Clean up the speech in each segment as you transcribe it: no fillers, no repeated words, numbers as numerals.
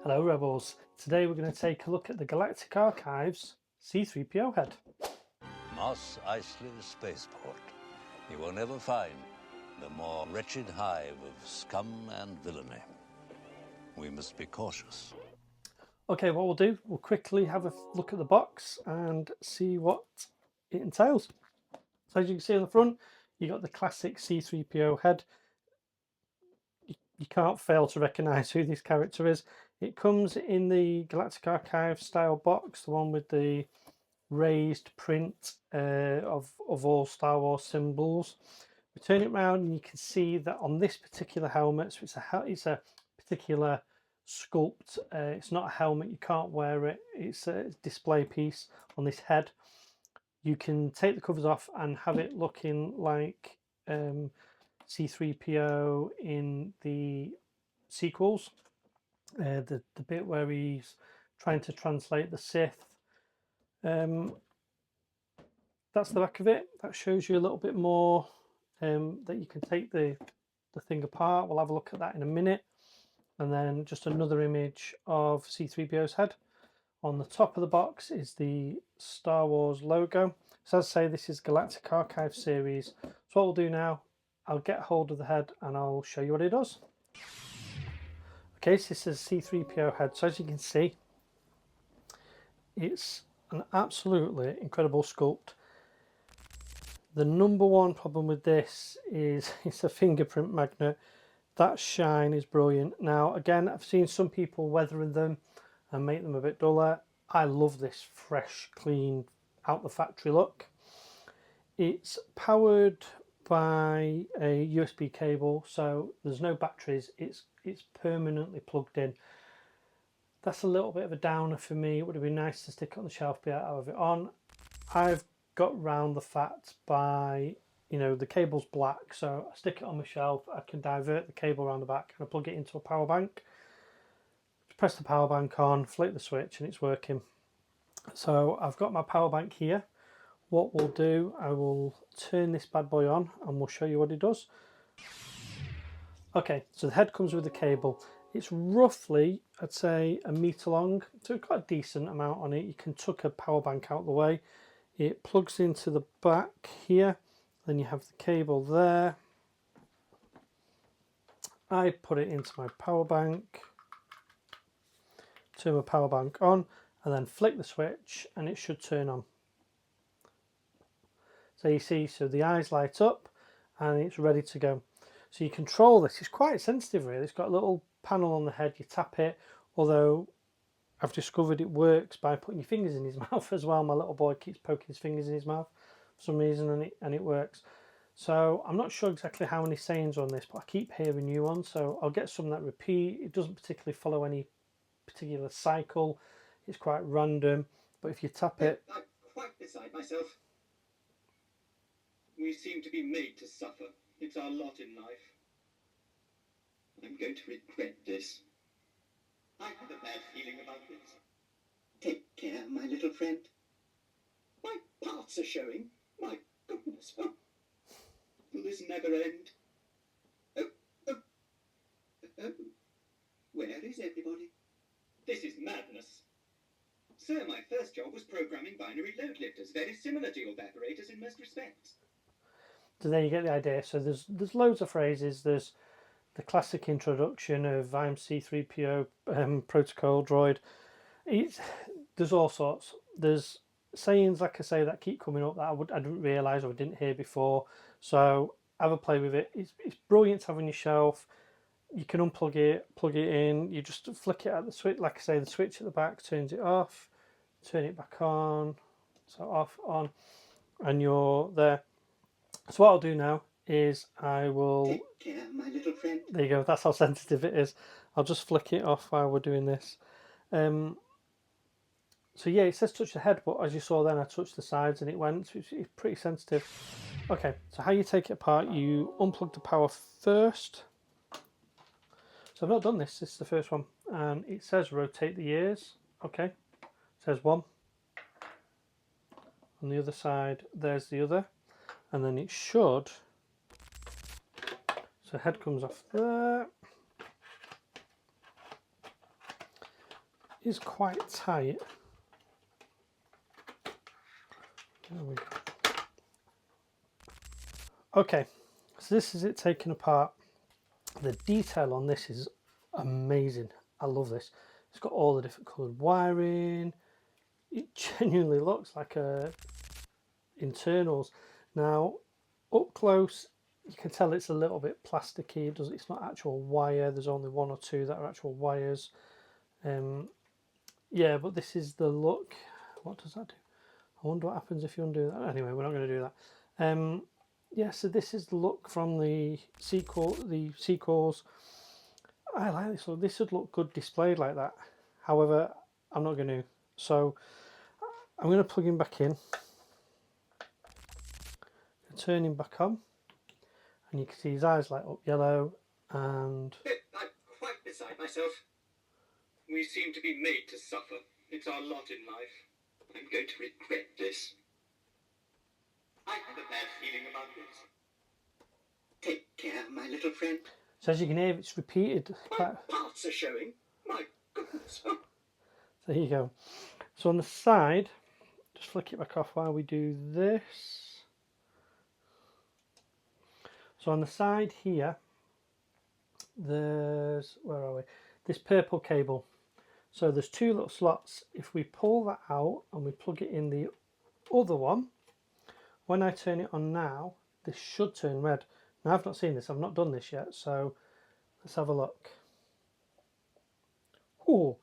Hello Rebels, today we're going to take a look at the Galactic Archive's C-3PO head. Mos Eisley Spaceport. You will never find the more wretched hive of scum and villainy. We must be cautious. Okay, what we'll do, we'll quickly have a look at the box and see what it entails. So as you can see on the front, you got the classic C-3PO head. You can't fail to recognise who this character is. It comes in the Galactic Archive style box, the one with the raised print of all Star Wars symbols. We turn it around and you can see that on this particular helmet, so it's a particular sculpt. It's not a helmet, you can't wear it. It's a display piece on this head. You can take the covers off and have it looking like C-3PO in the sequels. The bit where he's trying to translate the Sith. That's the back of it. That shows you a little bit more that you can take the thing apart. We'll have a look at that in a minute. And then just another image of C-3PO's head. On the top of the box is the Star Wars logo. So as I say, this is Galactic Archive series. So what we'll do now, I'll get hold of the head and I'll show you what it does. Okay, so this is a C-3PO head. So as you can see, it's an absolutely incredible sculpt. The number one problem with this is it's a fingerprint magnet. That shine is brilliant. Now, again, I've seen some people weathering them and make them a bit duller. I love this fresh, clean, out the factory look. It's powered by a USB cable, so there's no batteries. It's permanently plugged in. That's a little bit of a downer for me. It would have been nice to stick it on the shelf, be able to have it on. I've got round the fact by, the cable's black, so I stick it on my shelf. I can divert the cable around the back and I plug it into a power bank. Press the power bank on, flick the switch, and it's working. So I've got my power bank here. What we'll do, I will turn this bad boy on and we'll show you what it does. Okay, so the head comes with the cable. It's roughly, I'd say, 1 meter long, so it's got a decent amount on it. You can tuck a power bank out the way. It plugs into the back here, then you have the cable there. I put it into my power bank, turn my power bank on, and then flick the switch and it should turn on. So you see, so the eyes light up and it's ready to go. So you control this. It's quite sensitive really. It's got a little panel on the head, you tap it, although I've discovered it works by putting your fingers in his mouth as well. My little boy keeps poking his fingers in his mouth for some reason and it works. So I'm not sure exactly how many sayings on this, but I keep hearing new ones, so I'll get some that repeat. It doesn't particularly follow any particular cycle. It's quite random, but if you tap it... I'm quite beside myself. We seem to be made to suffer. It's our lot in life. I'm going to regret this. I have a bad feeling about this. Take care, my little friend. My parts are showing. My goodness. Oh. Will this never end? Oh. Where is everybody? This is madness. Sir, my first job was programming binary load lifters, very similar to your evaporators in most respects. So there you get the idea. So there's loads of phrases. There's the classic introduction of I'm C-3PO protocol droid. There's all sorts. There's sayings, like I say, that keep coming up that I didn't realise or didn't hear before. So have a play with it. It's brilliant to have on your shelf. You can unplug it, plug it in. You just flick it at the switch. Like I say, the switch at the back turns it off. Turn it back on. So off, on, and you're there. So what I'll do now is I will... Take care, my little friend. There you go, that's how sensitive it is. I'll just flick it off while we're doing this. So yeah, it says touch the head, but as you saw then, I touched the sides and it went. So it's pretty sensitive. Okay, so how you take it apart, you unplug the power first. So I've not done this, this is the first one. And it says rotate the ears. Okay, it says one. On the other side, there's the other. And then it should, so head comes off there, is quite tight. There we go. Okay, so this is it taken apart. The detail on this is amazing. I love this. It's got all the different coloured wiring. It genuinely looks like internals. Now, up close, you can tell it's a little bit plasticky. It's not actual wire. There's only one or two that are actual wires. Yeah, but this is the look. What does that do? I wonder what happens if you undo that. Anyway, we're not going to do that. Yeah, so this is the look from the sequels. I like this look. This would look good displayed like that. However, I'm not going to. So I'm going to plug him back in. Turn him back on. And you can see his eyes light up yellow. And I'm quite beside myself. We seem to be made to suffer. It's our lot in life. I'm going to regret this. I have a bad feeling about this. Take care, my little friend. so as you can hear, it's repeated. My parts are showing. My goodness. There you go. So on the side, just flick it back off while we do this. So on the side here, there's, where are we? This purple cable. So there's two little slots. If we pull that out and we plug it in the other one, when I turn it on now, this should turn red. Now I've not seen this, I've not done this yet, so let's have a look. Oh,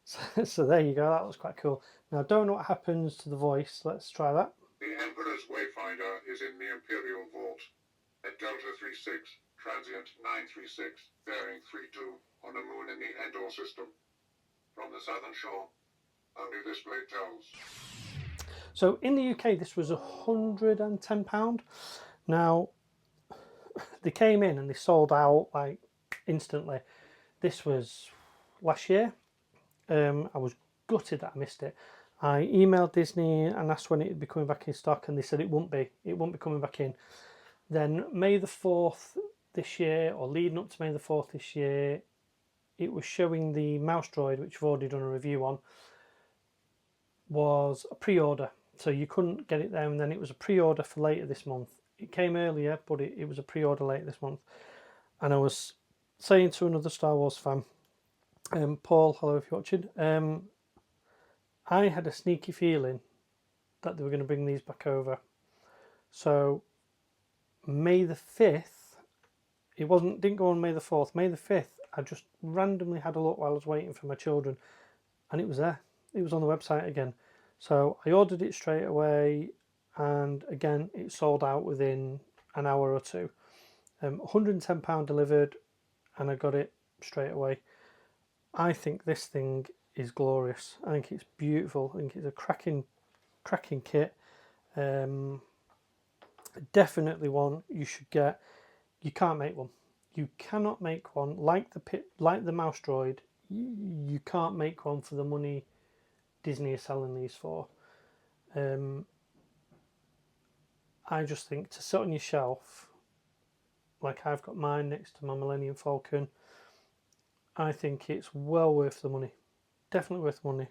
so there you go, that was quite cool. Now I don't know what happens to the voice, let's try that. The Emperor's Wayfinder is in the Imperial Vault at Delta 36, transient 936, bearing 32 on a moon in the Endor system. From the southern shore, only this blade tells. So in the UK this was £110. Now they came in and they sold out like instantly. This was last year. I was gutted that I missed it. I emailed Disney and asked when it would be coming back in stock, and they said it won't be coming back in. Then May the 4th this year, or leading up to May the 4th this year, it was showing the mouse droid, which I've already done a review on, was a pre-order. So you couldn't get it there, and then it was a pre-order for later this month. It came earlier, but it was a pre-order later this month. And I was saying to another Star Wars fan, Paul, hello if you're watching, I had a sneaky feeling that they were going to bring these back over. So May the 5th, didn't go on May the 4th, May the 5th, I just randomly had a look while I was waiting for my children, and it was there. It was on the website again. So I ordered it straight away, and again, it sold out within an hour or two. £110 delivered, and I got it straight away. I think this thing is glorious. I think it's beautiful. I think it's a cracking kit. Definitely one you should get. You can't make one. You cannot make one like the mouse droid. You can't make one for the money Disney is selling these for. I just think to sit on your shelf, like I've got mine next to my Millennium Falcon, I think it's well worth the money. Definitely worth the money.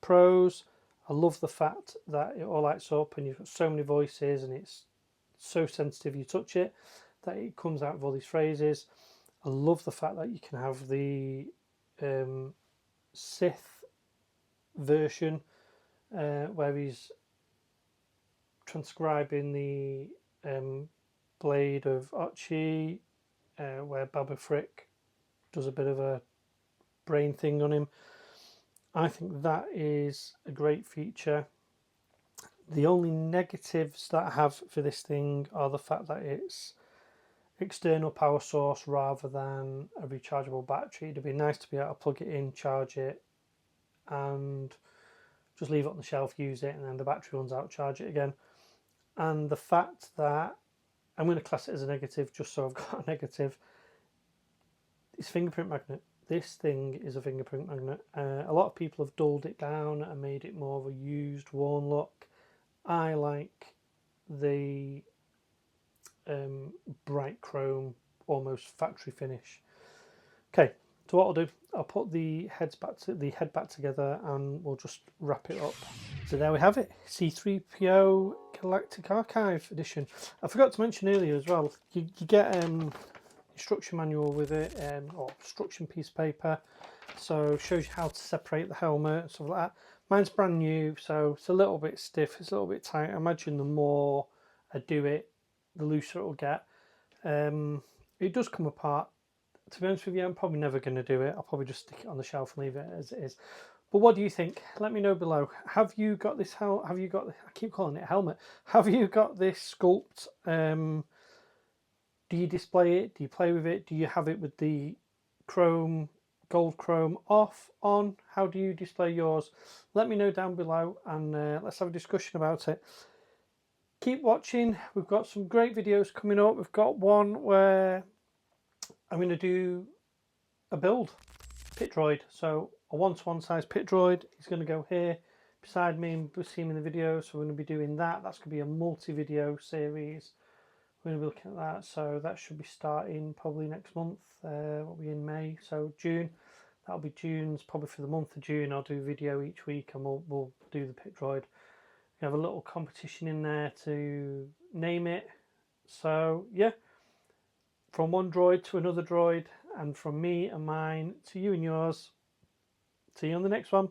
Pros, I love the fact that it all lights up and you've got so many voices and it's so sensitive you touch it that it comes out with all these phrases. I love the fact that you can have the Sith version where he's transcribing the blade of Ochi, where Baba Frick does a bit of a brain thing on him. I think that is a great feature. The only negatives that I have for this thing are the fact that it's external power source rather than a rechargeable battery. It'd be nice to be able to plug it in, charge it, and just leave it on the shelf, use it, and then the battery runs out, charge it again. And the fact that, I'm going to class it as a negative just so I've got a negative, it's fingerprint magnet. This thing is a fingerprint magnet. A lot of people have dulled it down and made it more of a used, worn look. I like the bright chrome, almost factory finish. Okay, So what I'll do, I'll put the head back together, and we'll just wrap it up. So there we have it, C-3PO Galactic Archive edition. I forgot to mention earlier as well, you get instruction manual with it, or instruction piece of paper, so shows you how to separate the helmet and stuff like that. Mine's brand new, so it's a little bit stiff, it's a little bit tight. I imagine the more I do it, the looser it will get. It does come apart. To be honest with you, I'm probably never going to do it. I'll probably just stick it on the shelf and leave it as it is. But what do you think? Let me know below. Have you got this? Have you got? I keep calling it a helmet. Have you got this Sculpt? Do you display it? Do you play with it? Do you have it with the chrome, gold chrome off, on? How do you display yours? Let me know down below, and let's have a discussion about it. Keep watching. We've got some great videos coming up. We've got one where I'm going to do a build pit droid. So a 1-to-1 size pit droid. He's going to go here beside me and see him in the video. So we're going to be doing that. That's going to be a multi-video series. We're going to be looking at that. So that should be starting probably next month. We'll be in May, so June. That'll be June's, probably for the month of June. I'll do a video each week, and we'll do the pit droid. We have a little competition in there to name it. So yeah, from one droid to another droid, and from me and mine to you and yours. See you on the next one.